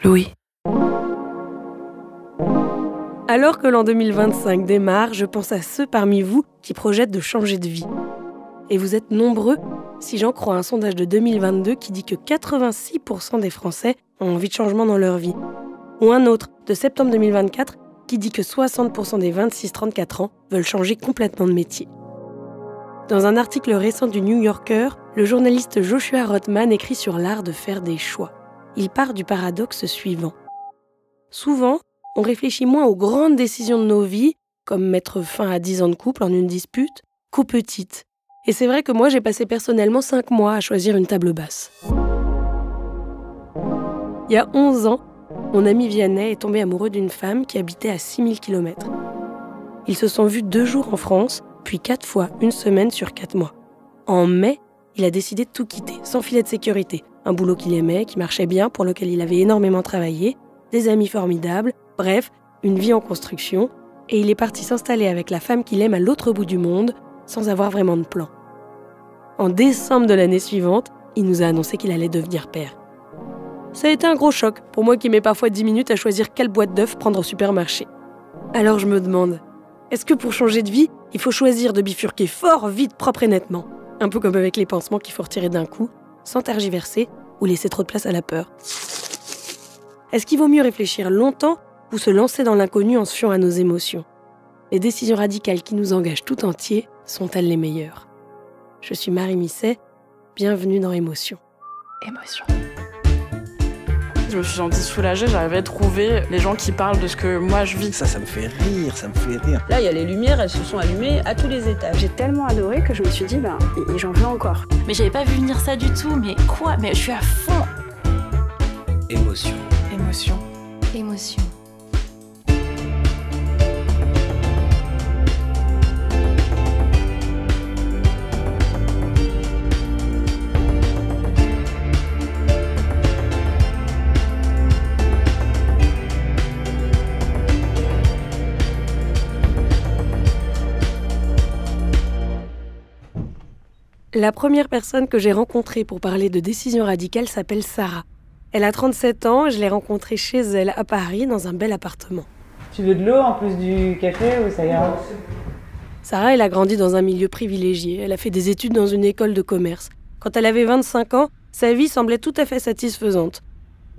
Louis. Alors que l'an 2025 démarre, je pense à ceux parmi vous qui projettent de changer de vie. Et vous êtes nombreux, si j'en crois un sondage de 2022 qui dit que 86% des Français ont envie de changement dans leur vie. Ou un autre, de septembre 2024, qui dit que 60% des 26-34 ans veulent changer complètement de métier. Dans un article récent du New Yorker, le journaliste Joshua Rothman écrit sur l'art de faire des choix. Il part du paradoxe suivant. Souvent, on réfléchit moins aux grandes décisions de nos vies, comme mettre fin à 10 ans de couple en une dispute, qu'aux petites. Et c'est vrai que moi, j'ai passé personnellement 5 mois à choisir une table basse. Il y a 11 ans, mon ami Vianney est tombé amoureux d'une femme qui habitait à 6000 km. Ils se sont vus 2 jours en France, puis 4 fois une semaine sur 4 mois. En mai, il a décidé de tout quitter, sans filet de sécurité. Un boulot qu'il aimait, qui marchait bien, pour lequel il avait énormément travaillé, des amis formidables, bref, une vie en construction. Et il est parti s'installer avec la femme qu'il aime à l'autre bout du monde, sans avoir vraiment de plan. En décembre de l'année suivante, il nous a annoncé qu'il allait devenir père. Ça a été un gros choc, pour moi qui mets parfois 10 minutes à choisir quelle boîte d'œufs prendre au supermarché. Alors je me demande, est-ce que pour changer de vie, il faut choisir de bifurquer fort, vite, propre et nettement ? Un peu comme avec les pansements qu'il faut retirer d'un coup, sans tergiverser ou laisser trop de place à la peur. Est-ce qu'il vaut mieux réfléchir longtemps ou se lancer dans l'inconnu en se fiant à nos émotions ? Les décisions radicales qui nous engagent tout entier sont-elles les meilleures ? Je suis Marie Misset, bienvenue dans Émotion. Émotion. Je me suis sentie soulagée, j'arrivais à trouver les gens qui parlent de ce que moi je vis. Ça me fait rire, ça me fait rire. Là, il y a les lumières, elles se sont allumées à tous les étages. J'ai tellement adoré que je me suis dit, j'en veux encore. Mais j'avais pas vu venir ça du tout, mais quoi ? Mais je suis à fond. Émotion. Émotion. Émotion. La première personne que j'ai rencontrée pour parler de décision radicale s'appelle Sarah. Elle a 37 ans et je l'ai rencontrée chez elle à Paris dans un bel appartement. Tu veux de l'eau en plus du café ou ça ira ? Sarah, elle a grandi dans un milieu privilégié. Elle a fait des études dans une école de commerce. Quand elle avait 25 ans, sa vie semblait tout à fait satisfaisante.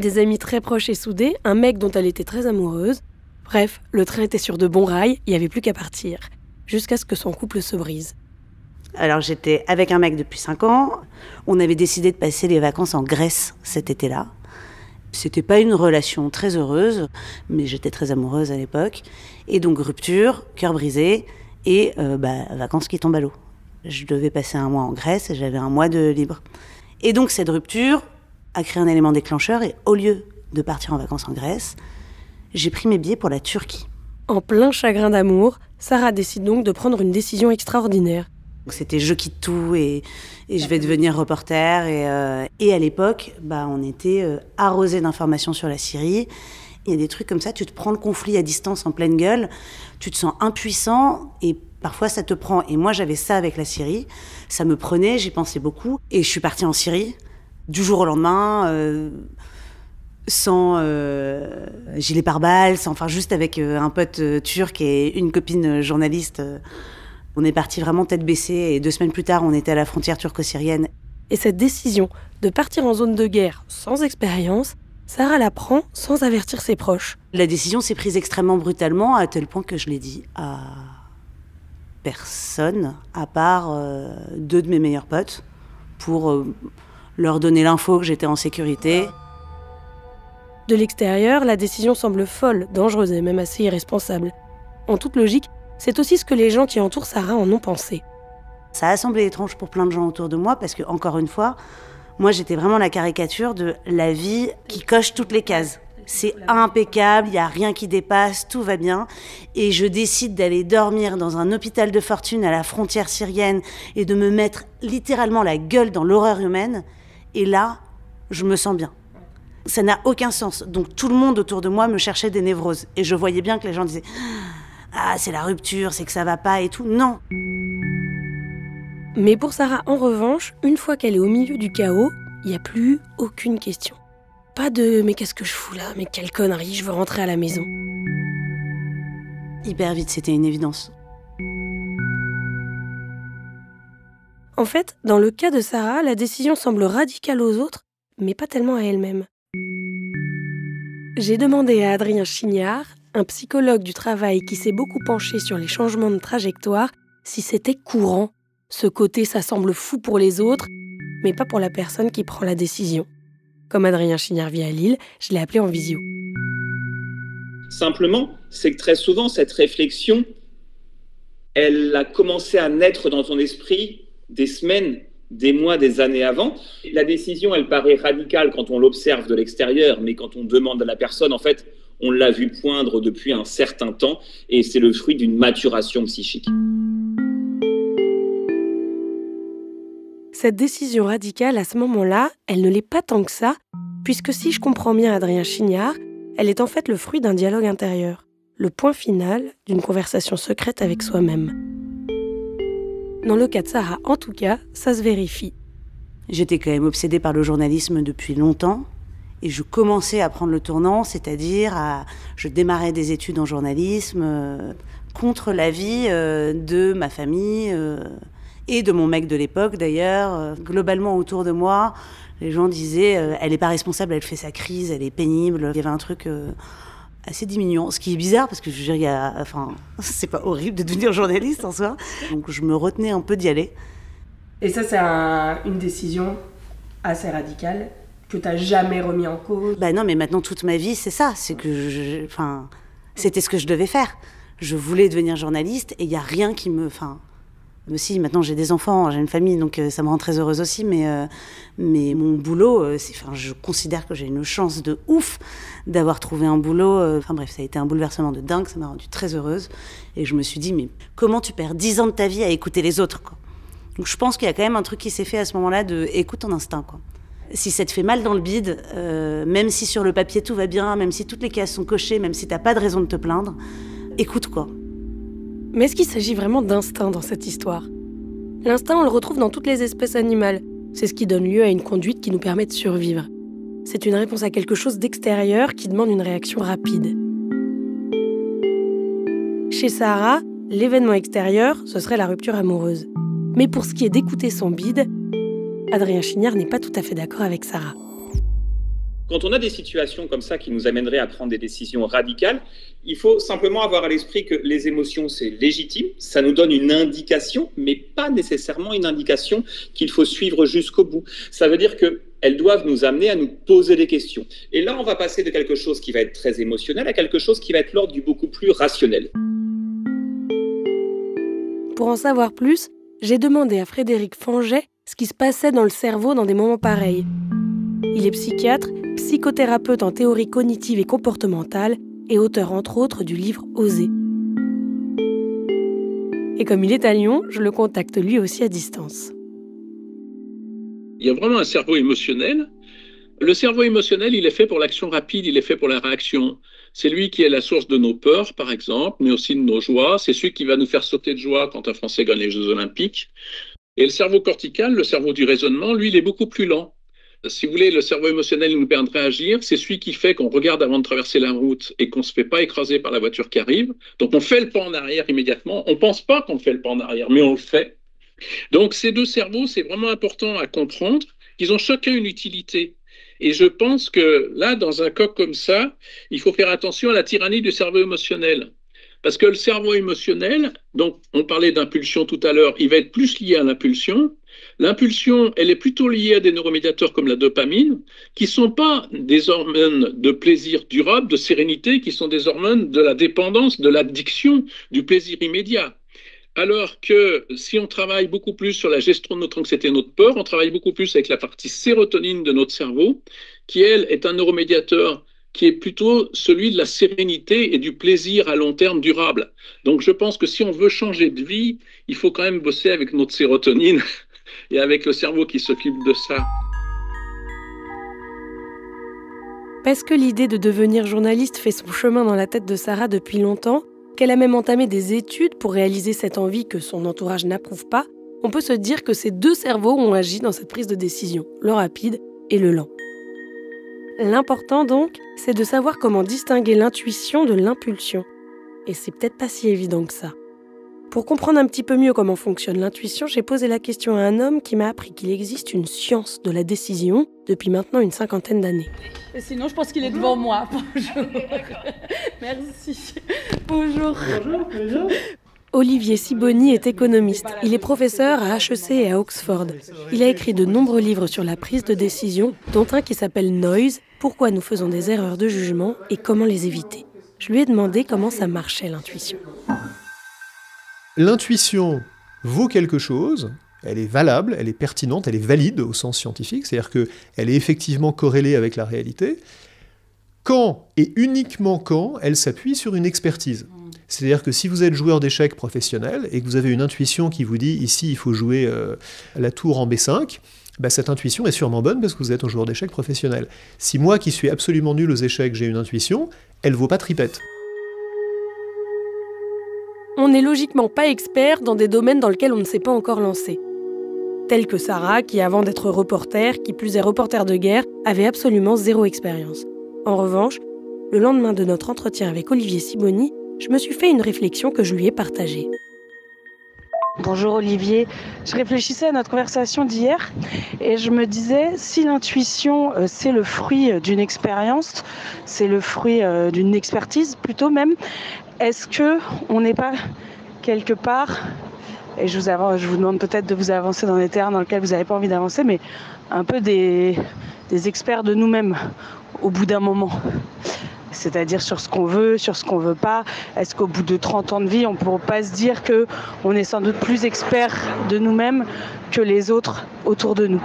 Des amis très proches et soudés, un mec dont elle était très amoureuse. Bref, le train était sur de bons rails, il n'y avait plus qu'à partir. Jusqu'à ce que son couple se brise. Alors j'étais avec un mec depuis 5 ans. On avait décidé de passer les vacances en Grèce cet été-là. C'était pas une relation très heureuse, mais j'étais très amoureuse à l'époque. Et donc rupture, cœur brisé et vacances qui tombent à l'eau. Je devais passer 1 mois en Grèce et j'avais 1 mois de libre. Et donc cette rupture a créé un élément déclencheur et au lieu de partir en vacances en Grèce, j'ai pris mes billets pour la Turquie. En plein chagrin d'amour, Sarah décide donc de prendre une décision extraordinaire. C'était je quitte tout et je vais devenir reporter. Et à l'époque, on était arrosé d'informations sur la Syrie. Il y a des trucs comme ça, tu te prends le conflit à distance en pleine gueule, tu te sens impuissant et parfois ça te prend. Et moi j'avais ça avec la Syrie, ça me prenait, j'y pensais beaucoup. Et je suis partie en Syrie du jour au lendemain, sans gilet pare-balles, juste avec un pote turc et une copine journaliste. On est parti vraiment tête baissée et 2 semaines plus tard, on était à la frontière turco-syrienne. Et cette décision de partir en zone de guerre sans expérience, Sarah la prend sans avertir ses proches. La décision s'est prise extrêmement brutalement, à tel point que je l'ai dit à personne, à part 2 de mes meilleurs potes, pour leur donner l'info que j'étais en sécurité. De l'extérieur, la décision semble folle, dangereuse et même assez irresponsable. En toute logique, c'est aussi ce que les gens qui entourent Sarah en ont pensé. Ça a semblé étrange pour plein de gens autour de moi parce que, encore une fois, moi j'étais vraiment la caricature de la vie qui coche toutes les cases. C'est impeccable, il n'y a rien qui dépasse, tout va bien. Et je décide d'aller dormir dans un hôpital de fortune à la frontière syrienne et de me mettre littéralement la gueule dans l'horreur humaine. Et là, je me sens bien. Ça n'a aucun sens. Donc tout le monde autour de moi me cherchait des névroses. Et je voyais bien que les gens disaient « Ah, c'est la rupture, c'est que ça va pas et tout. » Non. Mais pour Sarah, en revanche, une fois qu'elle est au milieu du chaos, il n'y a plus aucune question. Pas de « mais qu'est-ce que je fous là ? Mais quelle connerie, je veux rentrer à la maison ». Hyper vite, c'était une évidence. En fait, dans le cas de Sarah, la décision semble radicale aux autres, mais pas tellement à elle-même. J'ai demandé à Adrien Chignard, un psychologue du travail qui s'est beaucoup penché sur les changements de trajectoire, si c'était courant. Ce côté, ça semble fou pour les autres, mais pas pour la personne qui prend la décision. Comme Adrien Chignard vit à Lille, je l'ai appelé en visio. Simplement, c'est que très souvent, cette réflexion, elle a commencé à naître dans ton esprit des semaines, des mois, des années avant. La décision, elle paraît radicale quand on l'observe de l'extérieur, mais quand on demande à la personne, en fait, on l'a vu poindre depuis un certain temps, et c'est le fruit d'une maturation psychique. Cette décision radicale, à ce moment-là, elle ne l'est pas tant que ça, puisque si je comprends bien Adrien Chignard, elle est en fait le fruit d'un dialogue intérieur, le point final d'une conversation secrète avec soi-même. Dans le cas de Sarah, en tout cas, ça se vérifie. J'étais quand même obsédée par le journalisme depuis longtemps, et je commençais à prendre le tournant, c'est-à-dire je démarrais des études en journalisme contre l'avis de ma famille et de mon mec de l'époque d'ailleurs. Globalement autour de moi, les gens disaient elle n'est pas responsable, elle fait sa crise, elle est pénible. Il y avait un truc assez diminuant, ce qui est bizarre parce que je veux dire, c'est pas horrible de devenir journaliste en soi. Donc je me retenais un peu d'y aller. Et ça, c'est une décision assez radicale que t'as jamais remis en cause. Bah non, mais maintenant toute ma vie, c'est ça. C'est que c'était ce que je devais faire. Je voulais devenir journaliste et il y a rien qui me, mais si, maintenant j'ai des enfants, j'ai une famille, donc ça me rend très heureuse aussi. Mais mon boulot, je considère que j'ai une chance de ouf d'avoir trouvé un boulot. Bref, ça a été un bouleversement de dingue, ça m'a rendue très heureuse. Et je me suis dit, mais comment tu perds 10 ans de ta vie à écouter les autres, quoi. Donc je pense qu'il y a quand même un truc qui s'est fait à ce moment-là de écoute ton instinct, quoi. Si ça te fait mal dans le bide, même si sur le papier tout va bien, même si toutes les cases sont cochées, même si t'as pas de raison de te plaindre, écoute, quoi. Mais est-ce qu'il s'agit vraiment d'instinct dans cette histoire ? L'instinct, on le retrouve dans toutes les espèces animales. C'est ce qui donne lieu à une conduite qui nous permet de survivre. C'est une réponse à quelque chose d'extérieur qui demande une réaction rapide. Chez Sarah, l'événement extérieur, ce serait la rupture amoureuse. Mais pour ce qui est d'écouter son bide, Adrien Chignard n'est pas tout à fait d'accord avec Sarah. Quand on a des situations comme ça qui nous amèneraient à prendre des décisions radicales, il faut simplement avoir à l'esprit que les émotions, c'est légitime, ça nous donne une indication, mais pas nécessairement une indication qu'il faut suivre jusqu'au bout. Ça veut dire qu'elles doivent nous amener à nous poser des questions. Et là, on va passer de quelque chose qui va être très émotionnel à quelque chose qui va être l'ordre du beaucoup plus rationnel. Pour en savoir plus, j'ai demandé à Frédéric Fanget ce qui se passait dans le cerveau dans des moments pareils. Il est psychiatre, psychothérapeute en théorie cognitive et comportementale et auteur entre autres du livre Oser. Et comme il est à Lyon, je le contacte lui aussi à distance. Il y a vraiment un cerveau émotionnel. Le cerveau émotionnel, il est fait pour l'action rapide, il est fait pour la réaction. C'est lui qui est la source de nos peurs, par exemple, mais aussi de nos joies. C'est celui qui va nous faire sauter de joie quand un Français gagne les Jeux Olympiques. Et le cerveau cortical, le cerveau du raisonnement, lui, il est beaucoup plus lent. Si vous voulez, le cerveau émotionnel nous permet de réagir. C'est celui qui fait qu'on regarde avant de traverser la route et qu'on ne se fait pas écraser par la voiture qui arrive. Donc on fait le pas en arrière immédiatement. On ne pense pas qu'on fait le pas en arrière, mais on le fait. Donc ces deux cerveaux, c'est vraiment important à comprendre qu'ils ont chacun une utilité. Et je pense que là, dans un cas comme ça, il faut faire attention à la tyrannie du cerveau émotionnel. Parce que le cerveau émotionnel, donc on parlait d'impulsion tout à l'heure, il va être plus lié à l'impulsion. L'impulsion, elle est plutôt liée à des neuromédiateurs comme la dopamine, qui ne sont pas des hormones de plaisir durable, de sérénité, qui sont des hormones de la dépendance, de l'addiction, du plaisir immédiat. Alors que si on travaille beaucoup plus sur la gestion de notre anxiété, notre peur, on travaille beaucoup plus avec la partie sérotonine de notre cerveau, qui, elle, est un neuromédiateur qui est plutôt celui de la sérénité et du plaisir à long terme durable. Donc je pense que si on veut changer de vie, il faut quand même bosser avec notre sérotonine et avec le cerveau qui s'occupe de ça. Parce que l'idée de devenir journaliste fait son chemin dans la tête de Sarah depuis longtemps, qu'elle a même entamé des études pour réaliser cette envie que son entourage n'approuve pas, on peut se dire que ces deux cerveaux ont agi dans cette prise de décision, le rapide et le lent. L'important donc, c'est de savoir comment distinguer l'intuition de l'impulsion. Et c'est peut-être pas si évident que ça. Pour comprendre un petit peu mieux comment fonctionne l'intuition, j'ai posé la question à un homme qui m'a appris qu'il existe une science de la décision depuis maintenant une 50aine d'années. Et sinon, je pense qu'il est devant moi. Bonjour. Merci. Bonjour. Bonjour. Olivier Sibony est économiste. Il est professeur à HEC et à Oxford. Il a écrit de nombreux livres sur la prise de décision, dont un qui s'appelle Noise, pourquoi nous faisons des erreurs de jugement et comment les éviter. Je lui ai demandé comment ça marchait l'intuition. L'intuition vaut quelque chose, elle est valable, elle est pertinente, elle est valide au sens scientifique, c'est-à-dire qu'elle est effectivement corrélée avec la réalité, quand et uniquement quand elle s'appuie sur une expertise. C'est-à-dire que si vous êtes joueur d'échecs professionnel et que vous avez une intuition qui vous dit « ici, il faut jouer la tour en B5 », cette intuition est sûrement bonne parce que vous êtes un joueur d'échecs professionnel. Si moi, qui suis absolument nul aux échecs, j'ai une intuition, elle ne vaut pas tripette. On n'est logiquement pas expert dans des domaines dans lesquels on ne s'est pas encore lancé. Tel que Sarah, qui avant d'être reporter, qui plus est reporter de guerre, avait absolument zéro expérience. En revanche, le lendemain de notre entretien avec Olivier Sibony, je me suis fait une réflexion que je lui ai partagée. Bonjour Olivier, je réfléchissais à notre conversation d'hier et je me disais, si l'intuition c'est le fruit d'une expérience, c'est le fruit d'une expertise plutôt même, est-ce qu'on n'est pas quelque part, et je vous demande peut-être de vous avancer dans des terrains dans lesquels vous n'avez pas envie d'avancer, mais un peu des experts de nous-mêmes au bout d'un moment, c'est-à-dire sur ce qu'on veut, sur ce qu'on veut pas. Est-ce qu'au bout de 30 ans de vie, on ne pourrait pas se dire qu'on est sans doute plus experts de nous-mêmes que les autres autour de nous ?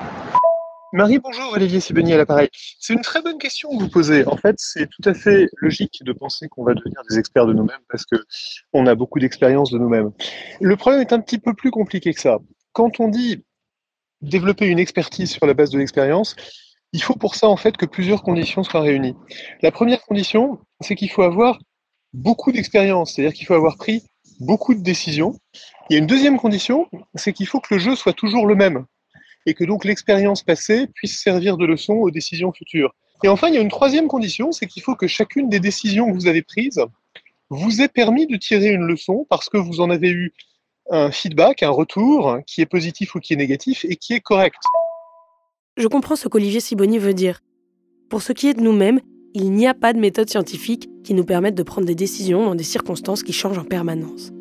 Marie, bonjour, Olivier Sibony à l'appareil. C'est une très bonne question que vous posez. En fait, c'est tout à fait logique de penser qu'on va devenir des experts de nous-mêmes parce qu'on a beaucoup d'expérience de nous-mêmes. Le problème est un petit peu plus compliqué que ça. Quand on dit développer une expertise sur la base de l'expérience, il faut pour ça en fait que plusieurs conditions soient réunies. La première condition, c'est qu'il faut avoir beaucoup d'expérience, c'est-à-dire qu'il faut avoir pris beaucoup de décisions. Il y a une deuxième condition, c'est qu'il faut que le jeu soit toujours le même et que donc l'expérience passée puisse servir de leçon aux décisions futures. Et enfin, il y a une troisième condition, c'est qu'il faut que chacune des décisions que vous avez prises vous ait permis de tirer une leçon parce que vous en avez eu un feedback, un retour qui est positif ou qui est négatif et qui est correct. Je comprends ce qu'Olivier Sibony veut dire. Pour ce qui est de nous-mêmes, il n'y a pas de méthode scientifique qui nous permette de prendre des décisions dans des circonstances qui changent en permanence.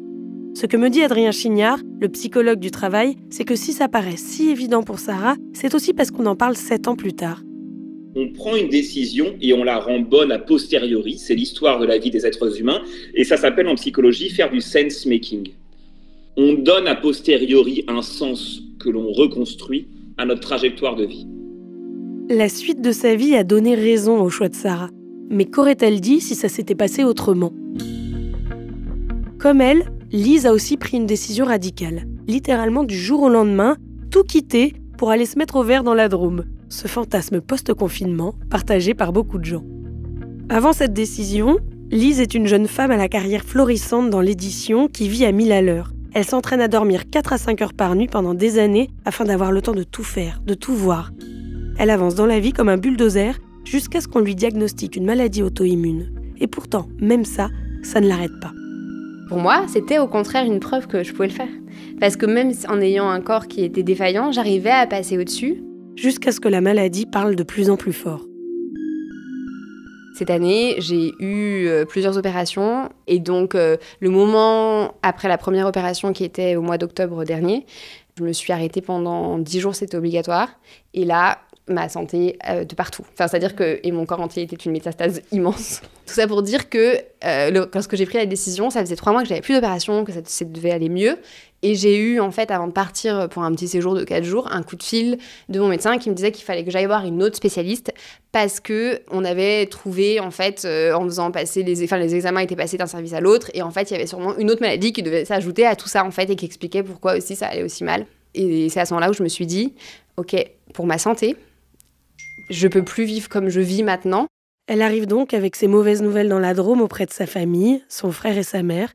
Ce que me dit Adrien Chignard, le psychologue du travail, c'est que si ça paraît si évident pour Sarah, c'est aussi parce qu'on en parle 7 ans plus tard. On prend une décision et on la rend bonne a posteriori, c'est l'histoire de la vie des êtres humains, et ça s'appelle en psychologie faire du sense-making. On donne a posteriori un sens que l'on reconstruit à notre trajectoire de vie. La suite de sa vie a donné raison au choix de Sarah. Mais qu'aurait-elle dit si ça s'était passé autrement ? Comme elle, Lise a aussi pris une décision radicale. Littéralement du jour au lendemain, tout quitter pour aller se mettre au vert dans la Drôme. Ce fantasme post-confinement partagé par beaucoup de gens. Avant cette décision, Lise est une jeune femme à la carrière florissante dans l'édition qui vit à 1000 à l'heure. Elle s'entraîne à dormir 4 à 5 heures par nuit pendant des années afin d'avoir le temps de tout faire, de tout voir. Elle avance dans la vie comme un bulldozer jusqu'à ce qu'on lui diagnostique une maladie auto-immune. Et pourtant, même ça ne l'arrête pas. Pour moi, c'était au contraire une preuve que je pouvais le faire. Parce que même en ayant un corps qui était défaillant, j'arrivais à passer au-dessus. Jusqu'à ce que la maladie parle de plus en plus fort. Cette année, j'ai eu plusieurs opérations et donc le moment après la première opération qui était au mois d'octobre dernier, je me suis arrêtée pendant 10 jours, c'était obligatoire. Et là, ma santé de partout. Enfin, c'est-à-dire que et mon corps entier était une métastase immense. Tout ça pour dire que lorsque j'ai pris la décision, ça faisait 3 mois que j'avais plus d'opération, que ça devait aller mieux. Et j'ai eu, en fait, avant de partir pour un petit séjour de 4 jours, un coup de fil de mon médecin qui me disait qu'il fallait que j'aille voir une autre spécialiste parce qu'on avait trouvé, en fait, en faisant passer les examens étaient passés d'un service à l'autre. Et en fait, il y avait sûrement une autre maladie qui devait s'ajouter à tout ça, en fait, et qui expliquait pourquoi aussi ça allait aussi mal. Et c'est à ce moment-là où je me suis dit, OK, pour ma santé, je peux plus vivre comme je vis maintenant. Elle arrive donc avec ses mauvaises nouvelles dans la Drôme auprès de sa famille, son frère et sa mère.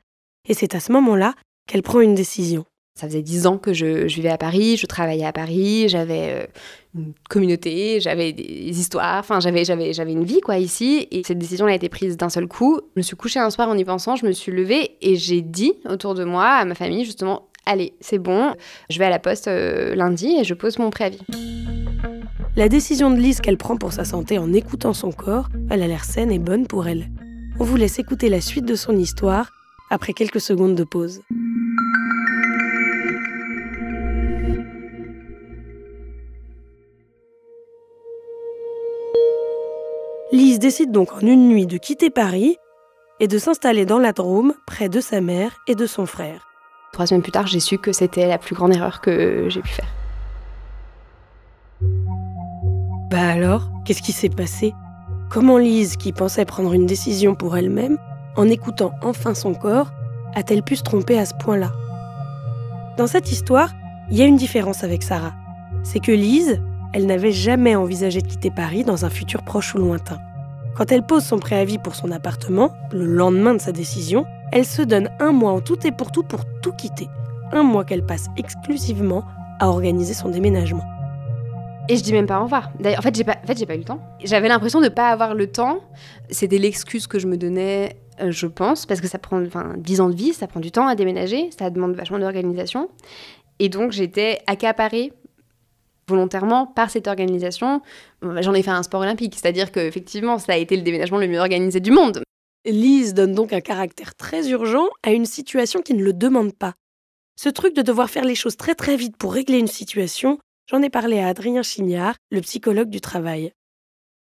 Et c'est à ce moment-là qu'elle prend une décision. Ça faisait 10 ans que je vivais à Paris, je travaillais à Paris, j'avais une communauté, j'avais des histoires, enfin j'avais une vie quoi ici. Et cette décision a été prise d'un seul coup. Je me suis couchée un soir en y pensant, je me suis levée et j'ai dit autour de moi, à ma famille justement, allez, c'est bon, je vais à la poste lundi et je pose mon préavis. La décision de Lise qu'elle prend pour sa santé en écoutant son corps, elle a l'air saine et bonne pour elle. On vous laisse écouter la suite de son histoire après quelques secondes de pause. Lise décide donc en une nuit de quitter Paris et de s'installer dans la Drôme, près de sa mère et de son frère. 3 semaines plus tard, j'ai su que c'était la plus grande erreur que j'ai pu faire. Bah alors, qu'est-ce qui s'est passé ? Comment Lise, qui pensait prendre une décision pour elle-même, en écoutant enfin son corps, a-t-elle pu se tromper à ce point-là ? Dans cette histoire, il y a une différence avec Sarah. C'est que Lise, elle n'avait jamais envisagé de quitter Paris dans un futur proche ou lointain. Quand elle pose son préavis pour son appartement, le lendemain de sa décision, elle se donne 1 mois en tout et pour tout quitter. 1 mois qu'elle passe exclusivement à organiser son déménagement. Et je dis même pas au revoir. D'ailleurs, en fait, j'ai pas eu le temps. J'avais l'impression de ne pas avoir le temps. C'était l'excuse que je me donnais, je pense, parce que ça prend 10 ans de vie, ça prend du temps à déménager, ça demande vachement d'organisation. Et donc, j'étais accaparée volontairement par cette organisation. J'en ai fait un sport olympique, c'est-à-dire qu'effectivement, ça a été le déménagement le mieux organisé du monde. Lise donne donc un caractère très urgent à une situation qui ne le demande pas. Ce truc de devoir faire les choses très très vite pour régler une situation, j'en ai parlé à Adrien Chignard, le psychologue du travail.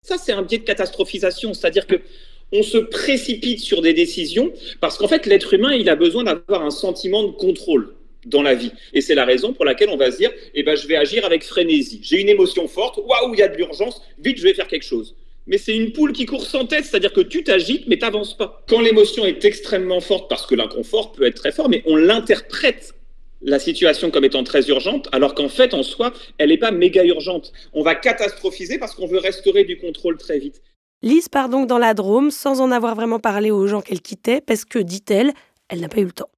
Ça, c'est un biais de catastrophisation, c'est-à-dire que on se précipite sur des décisions parce qu'en fait, l'être humain, il a besoin d'avoir un sentiment de contrôle dans la vie. Et c'est la raison pour laquelle on va se dire, je vais agir avec frénésie. J'ai une émotion forte, waouh, il y a de l'urgence, vite, je vais faire quelque chose. Mais c'est une poule qui court sans tête, c'est-à-dire que tu t'agites, mais t'avances pas. Quand l'émotion est extrêmement forte, parce que l'inconfort peut être très fort, mais on l'interprète, la situation, comme étant très urgente, alors qu'en fait, en soi, elle n'est pas méga urgente. On va catastrophiser parce qu'on veut restaurer du contrôle très vite. Lise part donc dans la Drôme sans en avoir vraiment parlé aux gens qu'elle quittait, parce que, dit-elle, elle n'a pas eu le temps.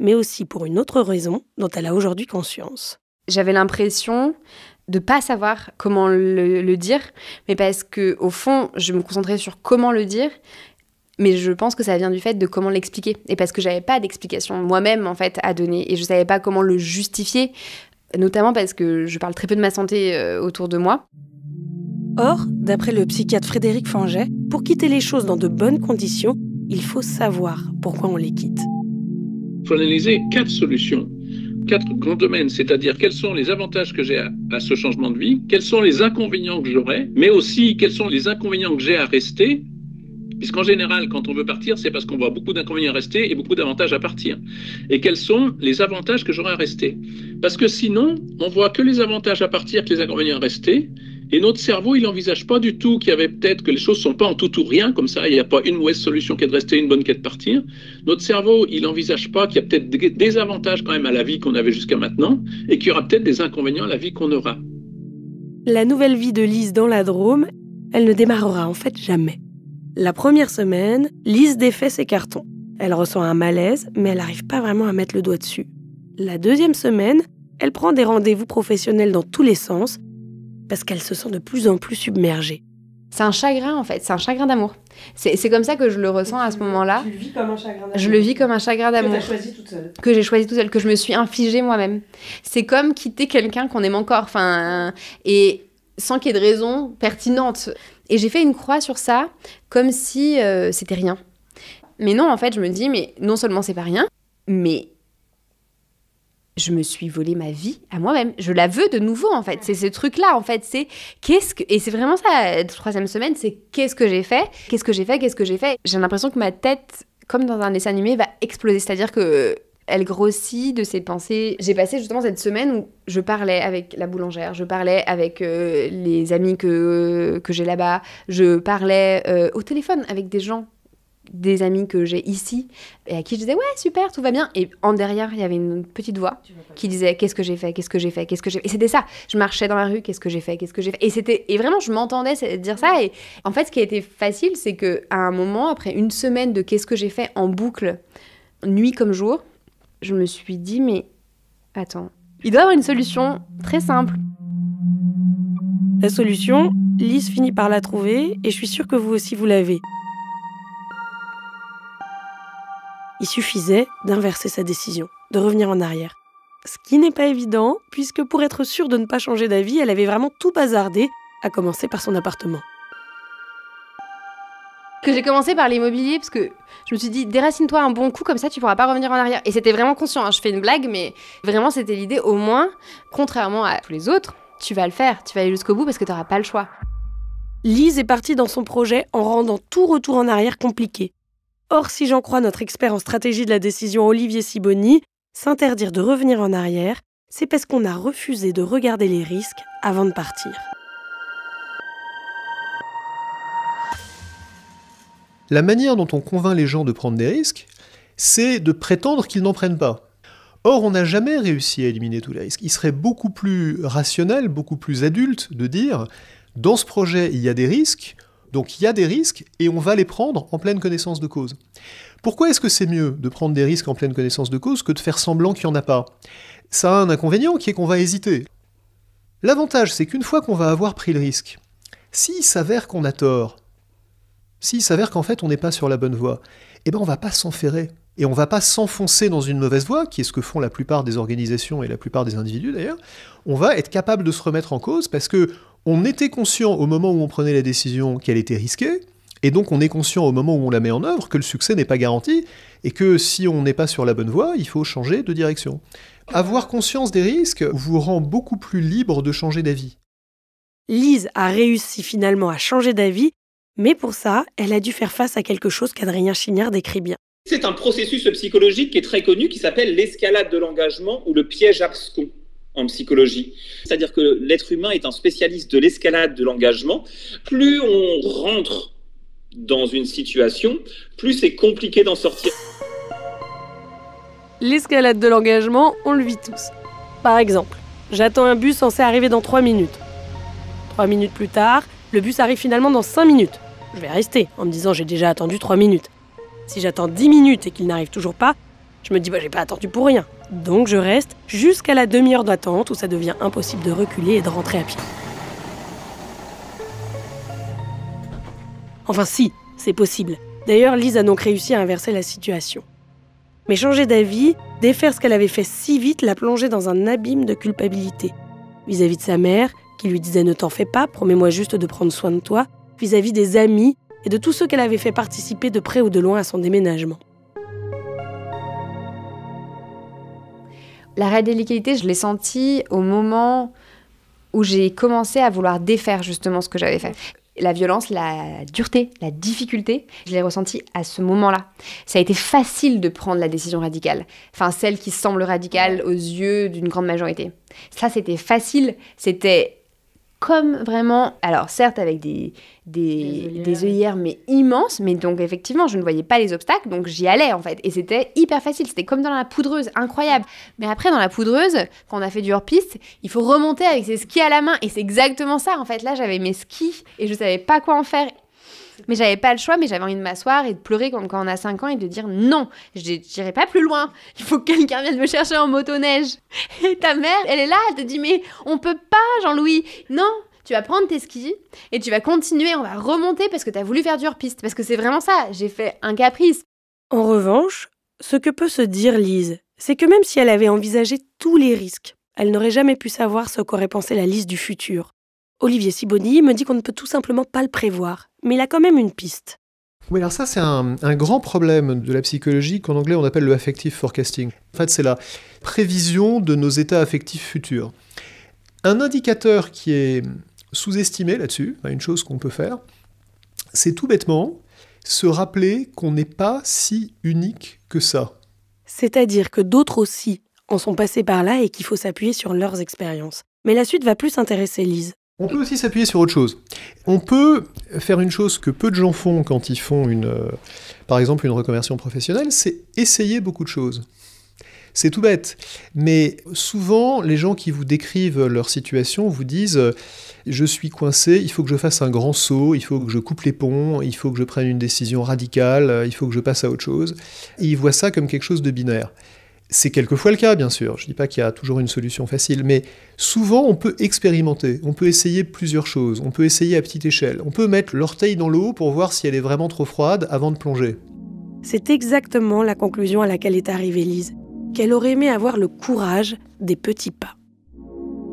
Mais aussi pour une autre raison dont elle a aujourd'hui conscience. J'avais l'impression de ne pas savoir comment le dire, mais parce qu'au fond, je me concentrais sur comment le dire, mais je pense que ça vient du fait de comment l'expliquer. Et parce que je n'avais pas d'explication moi-même, en fait, à donner, et je ne savais pas comment le justifier, notamment parce que je parle très peu de ma santé autour de moi. Or, d'après le psychiatre Frédéric Fanget, pour quitter les choses dans de bonnes conditions, il faut savoir pourquoi on les quitte. Il faut analyser 4 solutions, 4 grands domaines, c'est-à-dire quels sont les avantages que j'ai à ce changement de vie, quels sont les inconvénients que j'aurai, mais aussi quels sont les inconvénients que j'ai à rester, puisqu'en général, quand on veut partir, c'est parce qu'on voit beaucoup d'inconvénients à rester et beaucoup d'avantages à partir. Et quels sont les avantages que j'aurai à rester ? Parce que sinon, on voit que les avantages à partir, que les inconvénients à rester. Et notre cerveau, il n'envisage pas du tout qu'il y avait peut-être que les choses ne sont pas en tout ou rien, comme ça, il n'y a pas une mauvaise solution qui est de rester, une bonne qui est de partir. Notre cerveau, il n'envisage pas qu'il y a peut-être des avantages quand même à la vie qu'on avait jusqu'à maintenant, et qu'il y aura peut-être des inconvénients à la vie qu'on aura. La nouvelle vie de Lise dans la Drôme, elle ne démarrera en fait jamais. La première semaine, Lise défait ses cartons. Elle ressent un malaise, mais elle n'arrive pas vraiment à mettre le doigt dessus. La deuxième semaine, elle prend des rendez-vous professionnels dans tous les sens, parce qu'elle se sent de plus en plus submergée. C'est un chagrin, en fait. C'est un chagrin d'amour. C'est comme ça que je le ressens à ce moment-là. Tu le vis comme un chagrin d'amour. Je le vis comme un chagrin d'amour. Que tu as choisi toute seule. Que j'ai choisi toute seule, que je me suis infligée moi-même. C'est comme quitter quelqu'un qu'on aime encore, et sans qu'il y ait de raison pertinente. Et j'ai fait une croix sur ça, comme si c'était rien. Mais non, en fait, je me dis, mais non seulement c'est pas rien, mais je me suis volé ma vie à moi-même. Je la veux de nouveau, en fait. C'est ce truc-là, en fait. Et c'est vraiment ça, la 3e semaine, c'est qu'est-ce que j'ai fait ? Qu'est-ce que j'ai fait ? Qu'est-ce que j'ai fait ? J'ai l'impression que ma tête, comme dans un dessin animé, va exploser. C'est-à-dire que elle grossit de ses pensées. J'ai passé justement cette semaine où je parlais avec la boulangère, je parlais avec les amis que j'ai là-bas, je parlais au téléphone avec des gens, des amis que j'ai ici, et à qui je disais « Ouais, super, tout va bien ». Et en derrière, il y avait une petite voix qui disait « Qu'est-ce que j'ai fait ? Qu'est-ce que j'ai fait ? Qu'est-ce que j'ai fait ?» Et c'était ça. Je marchais dans la rue, « Qu'est-ce que j'ai fait ? Qu'est-ce que j'ai fait ?» Et vraiment, je m'entendais dire ça. Et en fait, ce qui a été facile, c'est qu'à un moment, après une semaine de « Qu'est-ce que j'ai fait ?» en boucle, nuit comme jour, je me suis dit « Mais Attends. Il doit y avoir une solution très simple. La solution, Lise finit par la trouver et je suis sûre que vous aussi vous l'avez. Il suffisait d'inverser sa décision, de revenir en arrière. Ce qui n'est pas évident, puisque pour être sûre de ne pas changer d'avis, elle avait vraiment tout bazardé, à commencer par son appartement. Que j'ai commencé par l'immobilier parce que je me suis dit déracine-toi un bon coup comme ça tu pourras pas revenir en arrière. Et c'était vraiment conscient, hein. Je fais une blague mais vraiment c'était l'idée au moins, contrairement à tous les autres, tu vas le faire, tu vas aller jusqu'au bout parce que tu n'auras pas le choix. Lise est partie dans son projet en rendant tout retour en arrière compliqué. Or, si j'en crois notre expert en stratégie de la décision Olivier Sibony, s'interdire de revenir en arrière, c'est parce qu'on a refusé de regarder les risques avant de partir. La manière dont on convainc les gens de prendre des risques, c'est de prétendre qu'ils n'en prennent pas. Or, on n'a jamais réussi à éliminer tous les risques. Il serait beaucoup plus rationnel, beaucoup plus adulte de dire « dans ce projet, il y a des risques, donc il y a des risques et on va les prendre en pleine connaissance de cause ». Pourquoi est-ce que c'est mieux de prendre des risques en pleine connaissance de cause que de faire semblant qu'il n'y en a pas ? Ça a un inconvénient qui est qu'on va hésiter. L'avantage, c'est qu'une fois qu'on va avoir pris le risque, s'il s'avère qu'on a tort, s'il s'avère qu'en fait on n'est pas sur la bonne voie, eh ben on va pas s'enferrer. Et on va pas s'enfoncer dans une mauvaise voie, qui est ce que font la plupart des organisations et la plupart des individus d'ailleurs. On va être capable de se remettre en cause parce que on était conscient au moment où on prenait la décision qu'elle était risquée, et donc on est conscient au moment où on la met en œuvre que le succès n'est pas garanti, et que si on n'est pas sur la bonne voie, il faut changer de direction. Avoir conscience des risques vous rend beaucoup plus libre de changer d'avis. Lise a réussi finalement à changer d'avis, mais pour ça, elle a dû faire face à quelque chose qu'Adrien Chignard décrit bien. C'est un processus psychologique qui est très connu, qui s'appelle l'escalade de l'engagement ou le piège abscon en psychologie. C'est-à-dire que l'être humain est un spécialiste de l'escalade de l'engagement. Plus on rentre dans une situation, plus c'est compliqué d'en sortir. L'escalade de l'engagement, on le vit tous. Par exemple, j'attends un bus censé arriver dans 3 minutes. 3 minutes plus tard, le bus arrive finalement dans 5 minutes. Je vais rester en me disant j'ai déjà attendu 3 minutes. Si j'attends 10 minutes et qu'il n'arrive toujours pas, je me dis j'ai pas attendu pour rien. Donc je reste jusqu'à la demi-heure d'attente où ça devient impossible de reculer et de rentrer à pied. Enfin si, c'est possible. D'ailleurs, Lise a donc réussi à inverser la situation. Mais changer d'avis, défaire ce qu'elle avait fait si vite, l'a plongée dans un abîme de culpabilité. Vis-à-vis de sa mère, qui lui disait « Ne t'en fais pas, promets-moi juste de prendre soin de toi », vis-à-vis des amis et de tous ceux qu'elle avait fait participer de près ou de loin à son déménagement. La radicalité, je l'ai sentie au moment où j'ai commencé à vouloir défaire justement ce que j'avais fait. La violence, la dureté, la difficulté, je l'ai ressentie à ce moment-là. Ça a été facile de prendre la décision radicale. Enfin, celle qui semble radicale aux yeux d'une grande majorité. Ça, c'était facile. C'était comme vraiment... Alors, certes, avec des œillères, mais immenses. Mais donc, effectivement, je ne voyais pas les obstacles. Donc, j'y allais, en fait. Et c'était hyper facile. C'était comme dans la poudreuse. Incroyable. Mais après, dans la poudreuse, quand on a fait du hors-piste, il faut remonter avec ses skis à la main. Et c'est exactement ça, en fait. Là, j'avais mes skis et je ne savais pas quoi en faire. Mais j'avais pas le choix, mais j'avais envie de m'asseoir et de pleurer comme quand on a 5 ans et de dire non, j'irai pas plus loin. Il faut que quelqu'un vienne me chercher en motoneige. Et ta mère, elle est là, elle te dit mais on peut pas, Jean-Louis. Non, tu vas prendre tes skis et tu vas continuer, on va remonter parce que t'as voulu faire du hors-piste. Parce que c'est vraiment ça, j'ai fait un caprice. En revanche, ce que peut se dire Lise, c'est que même si elle avait envisagé tous les risques, elle n'aurait jamais pu savoir ce qu'aurait pensé la Lise du futur. Olivier Sibony me dit qu'on ne peut tout simplement pas le prévoir, mais il a quand même une piste. Oui, alors ça, c'est un grand problème de la psychologie qu'en anglais on appelle le affective forecasting. En fait, c'est la prévision de nos états affectifs futurs. Un indicateur qui est sous-estimé là-dessus, une chose qu'on peut faire, c'est tout bêtement se rappeler qu'on n'est pas si unique que ça. C'est-à-dire que d'autres aussi en sont passés par là et qu'il faut s'appuyer sur leurs expériences. Mais la suite va plus intéresser Lise. On peut aussi s'appuyer sur autre chose. On peut faire une chose que peu de gens font quand ils font par exemple une reconversion professionnelle, c'est essayer beaucoup de choses. C'est tout bête, mais souvent les gens qui vous décrivent leur situation vous disent « je suis coincé, il faut que je fasse un grand saut, il faut que je coupe les ponts, il faut que je prenne une décision radicale, il faut que je passe à autre chose ». Et ils voient ça comme quelque chose de binaire. C'est quelquefois le cas, bien sûr. Je ne dis pas qu'il y a toujours une solution facile, mais souvent, on peut expérimenter. On peut essayer plusieurs choses. On peut essayer à petite échelle. On peut mettre l'orteil dans l'eau pour voir si elle est vraiment trop froide avant de plonger. C'est exactement la conclusion à laquelle est arrivée Lise, qu'elle aurait aimé avoir le courage des petits pas.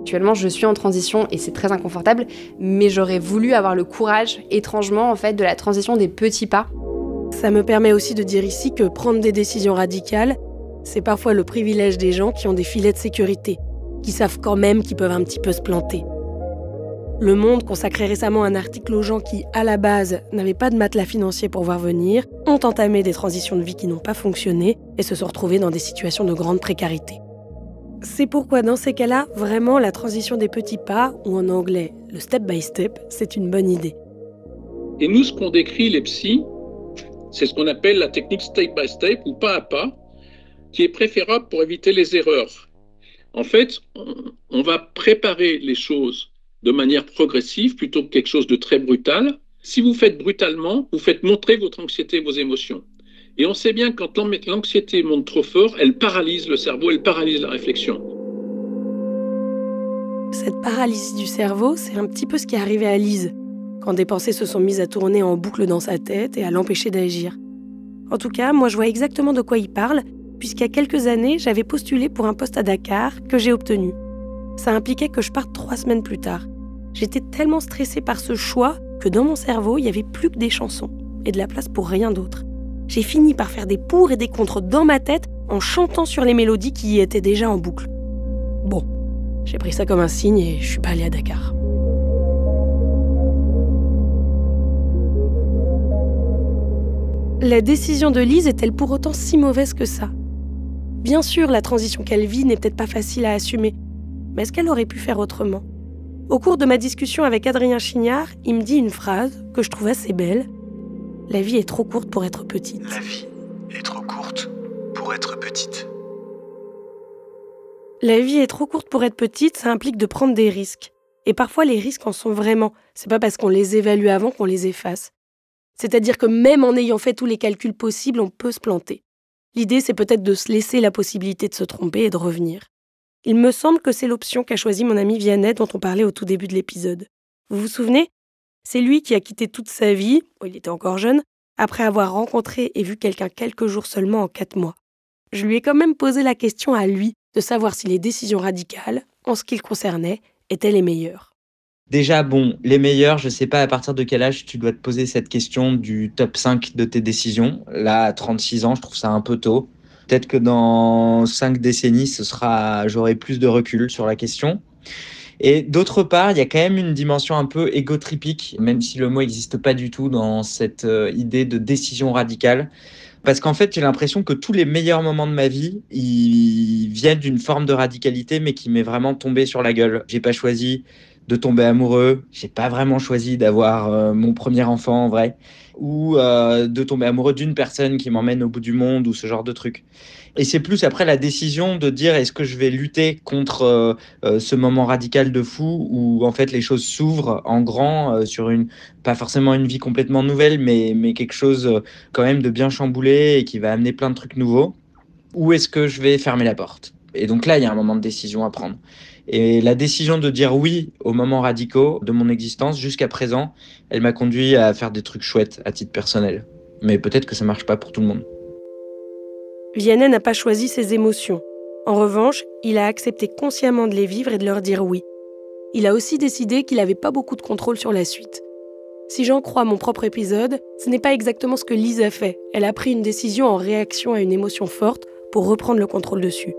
Actuellement, je suis en transition et c'est très inconfortable, mais j'aurais voulu avoir le courage, étrangement, en fait, de la transition des petits pas. Ça me permet aussi de dire ici que prendre des décisions radicales, c'est parfois le privilège des gens qui ont des filets de sécurité, qui savent quand même qu'ils peuvent un petit peu se planter. Le Monde consacrait récemment un article aux gens qui, à la base, n'avaient pas de matelas financier pour voir venir, ont entamé des transitions de vie qui n'ont pas fonctionné et se sont retrouvés dans des situations de grande précarité. C'est pourquoi, dans ces cas-là, vraiment, la transition des petits pas, ou en anglais, le step by step, c'est une bonne idée. Et nous, ce qu'on décrit, les psys, c'est ce qu'on appelle la technique step by step, ou pas à pas, qui est préférable pour éviter les erreurs. En fait, on va préparer les choses de manière progressive plutôt que quelque chose de très brutal. Si vous faites brutalement, vous faites montrer votre anxiété et vos émotions. Et on sait bien que quand l'anxiété monte trop fort, elle paralyse le cerveau, elle paralyse la réflexion. Cette paralysie du cerveau, c'est un petit peu ce qui est arrivé à Lise, quand des pensées se sont mises à tourner en boucle dans sa tête et à l'empêcher d'agir. En tout cas, moi je vois exactement de quoi il parle, puisqu'il y a quelques années, j'avais postulé pour un poste à Dakar que j'ai obtenu. Ça impliquait que je parte 3 semaines plus tard. J'étais tellement stressée par ce choix que dans mon cerveau, il n'y avait plus que des chansons et de la place pour rien d'autre. J'ai fini par faire des pour et des contre dans ma tête en chantant sur les mélodies qui y étaient déjà en boucle. Bon, j'ai pris ça comme un signe et je suis pas allée à Dakar. La décision de Lise est-elle pour autant si mauvaise que ça ? Bien sûr, la transition qu'elle vit n'est peut-être pas facile à assumer, mais est-ce qu'elle aurait pu faire autrement ? Au cours de ma discussion avec Adrien Chignard, il me dit une phrase que je trouve assez belle. « La vie est trop courte pour être petite. » La vie est trop courte pour être petite. La vie est trop courte pour être petite, ça implique de prendre des risques. Et parfois, les risques en sont vraiment. C'est pas parce qu'on les évalue avant qu'on les efface. C'est-à-dire que même en ayant fait tous les calculs possibles, on peut se planter. L'idée, c'est peut-être de se laisser la possibilité de se tromper et de revenir. Il me semble que c'est l'option qu'a choisie mon ami Vianney dont on parlait au tout début de l'épisode. Vous vous souvenez ? C'est lui qui a quitté toute sa vie, il était encore jeune, après avoir rencontré et vu quelqu'un quelques jours seulement en 4 mois. Je lui ai quand même posé la question à lui de savoir si les décisions radicales, en ce qui le concernait, étaient les meilleures. Déjà, bon, les meilleurs, je sais pas à partir de quel âge tu dois te poser cette question du top 5 de tes décisions. Là, à 36 ans, je trouve ça un peu tôt. Peut-être que dans 5 décennies, j'aurai plus de recul sur la question. Et d'autre part, il y a quand même une dimension un peu égotripique, même si le mot n'existe pas du tout dans cette idée de décision radicale. Parce qu'en fait, j'ai l'impression que tous les meilleurs moments de ma vie, ils viennent d'une forme de radicalité, mais qui m'est vraiment tombée sur la gueule. J'ai pas choisi de tomber amoureux, j'ai pas vraiment choisi d'avoir mon premier enfant en vrai, ou de tomber amoureux d'une personne qui m'emmène au bout du monde, ou ce genre de truc. Et c'est plus après la décision de dire est-ce que je vais lutter contre ce moment radical de fou où en fait les choses s'ouvrent en grand sur pas forcément une vie complètement nouvelle, mais quelque chose quand même de bien chamboulé et qui va amener plein de trucs nouveaux. Ou est-ce que je vais fermer la porte ? Et donc là, il y a un moment de décision à prendre. Et la décision de dire oui aux moments radicaux de mon existence jusqu'à présent, elle m'a conduit à faire des trucs chouettes à titre personnel. Mais peut-être que ça marche pas pour tout le monde. Vianney n'a pas choisi ses émotions. En revanche, il a accepté consciemment de les vivre et de leur dire oui. Il a aussi décidé qu'il n'avait pas beaucoup de contrôle sur la suite. Si j'en crois mon propre épisode, ce n'est pas exactement ce que Lise a fait. Elle a pris une décision en réaction à une émotion forte pour reprendre le contrôle dessus.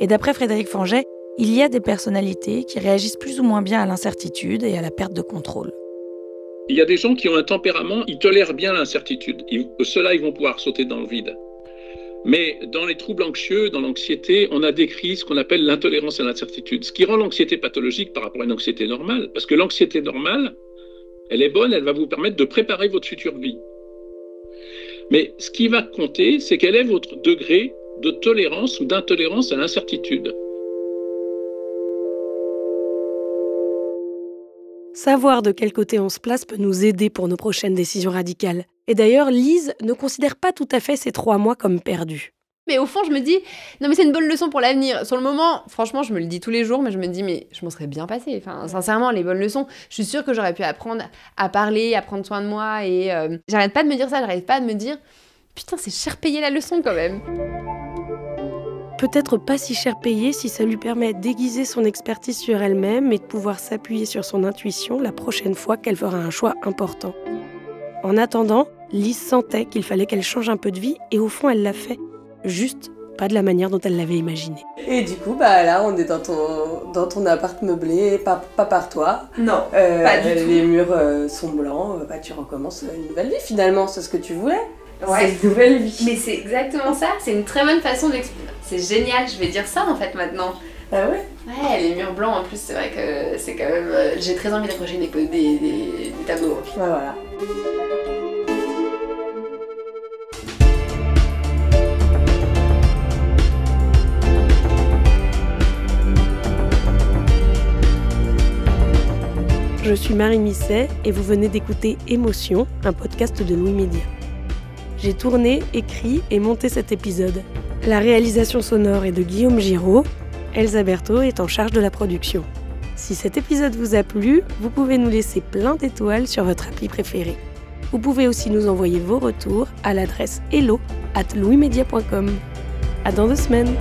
Et d'après Frédéric Fanget, il y a des personnalités qui réagissent plus ou moins bien à l'incertitude et à la perte de contrôle. Il y a des gens qui ont un tempérament, ils tolèrent bien l'incertitude. Ceux-là, ils vont pouvoir sauter dans le vide. Mais dans les troubles anxieux, dans l'anxiété, on a décrit ce qu'on appelle l'intolérance à l'incertitude, ce qui rend l'anxiété pathologique par rapport à une anxiété normale. Parce que l'anxiété normale, elle est bonne, elle va vous permettre de préparer votre future vie. Mais ce qui va compter, c'est quel est votre degré de tolérance ou d'intolérance à l'incertitude. Savoir de quel côté on se place peut nous aider pour nos prochaines décisions radicales. Et d'ailleurs, Lise ne considère pas tout à fait ces 3 mois comme perdus. Mais au fond, je me dis, non mais c'est une bonne leçon pour l'avenir. Sur le moment, franchement, je me le dis tous les jours, mais je me dis, mais je m'en serais bien passée. Enfin, sincèrement, les bonnes leçons, je suis sûre que j'aurais pu apprendre à parler, à prendre soin de moi. Et j'arrête pas de me dire ça, j'arrête pas de me dire, putain, c'est cher payé la leçon quand même. Peut-être pas si cher payé si ça lui permet d'aiguiser son expertise sur elle-même et de pouvoir s'appuyer sur son intuition la prochaine fois qu'elle fera un choix important. En attendant, Lise sentait qu'il fallait qu'elle change un peu de vie et au fond, elle l'a fait. Juste pas de la manière dont elle l'avait imaginé. Et du coup, là, on est dans ton appart meublé, pas par toi. Non, pas du tout. Les murs sont blancs, tu recommences une nouvelle vie finalement, c'est ce que tu voulais. Ouais. C'est une nouvelle vie. Mais c'est exactement ça, c'est une très bonne façon d'expliquer. C'est génial, je vais dire ça en fait maintenant. Ah ouais? Ouais, les murs blancs en plus, c'est vrai que c'est quand même... j'ai très envie d'accrocher des tableaux. Ouais, voilà. Je suis Marie Misset et vous venez d'écouter Émotion, un podcast de Louis Média. J'ai tourné, écrit et monté cet épisode. La réalisation sonore est de Guillaume Giraud. Elsa Berthaud est en charge de la production. Si cet épisode vous a plu, vous pouvez nous laisser plein d'étoiles sur votre appli préférée. Vous pouvez aussi nous envoyer vos retours à l'adresse hello@louismedia.com. À dans 2 semaines.